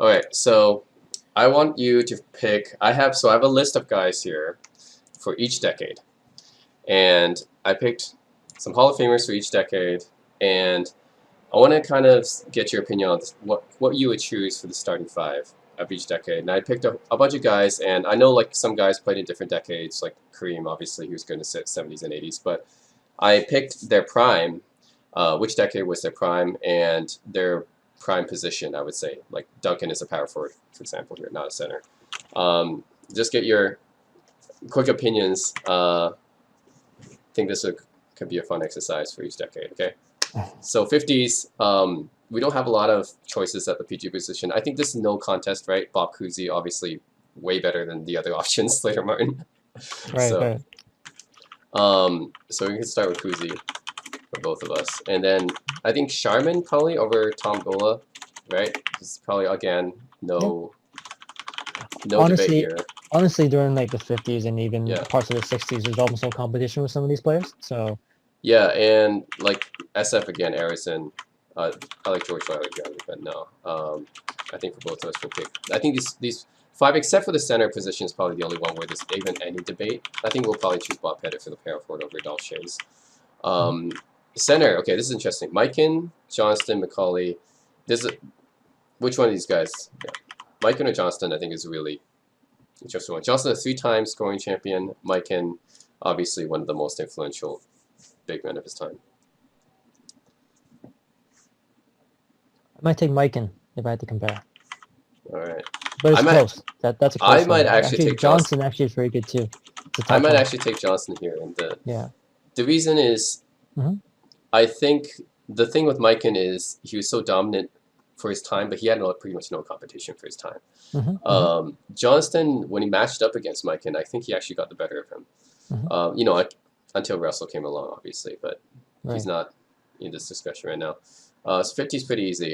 Okay, so I want you to pick. So I have a list of guys here for each decade, and I picked some Hall of Famers for each decade, and I want to kind of get your opinion on this, what you would choose for the starting five of each decade. And I picked a bunch of guys, and I know like some guys played in different decades, like Kareem, obviously, he was going to sit 70s and 80s, but I picked their prime, which decade was their prime, and their prime position, I would say. Like Duncan is a power forward, for example, here, not a center. Just get your quick opinions. I think could be a fun exercise for each decade, okay? So 50s, we don't have a lot of choices at the PG position. I think this is no contest, right? Bob Cousy, obviously way better than the other options, Slater Martin. Right, so, right. So we can start with Cousy for both of us. And then I think Sharman probably over Tom Gola, right? It's probably, again, no Honestly, debate here. honestly, during like the 50s and even Yeah. parts of the 60s, there's almost no competition with some of these players. So Yeah, and like SF again, Harrison. I like George Riley Young, but no. I think for both of us, we'll pick. I think these five, except for the center position, is probably the only one where there's even any debate. I think we'll probably choose Bob Pettit for the power forward over Dolph Shays. Center. Okay, this is interesting. Mikan, Johnston, McCauley. Which one of these guys? Yeah. Mikan or Johnston, I think, is really interesting one. Johnston, a three-time scoring champion. Mikan, obviously one of the most influential big men of his time. I might take Mikan if I had to compare. All right. But it's close. That's a close I might one. actually take Johnson. Actually, is very good too. I might actually take Johnson here, and the reason is, I think the thing with Mikan is he was so dominant for his time, but he had pretty much no competition for his time. Johnston, when he matched up against Mikan, I think he actually got the better of him. You know, until Russell came along, obviously, but he's not in this discussion right now. So 50 is pretty easy.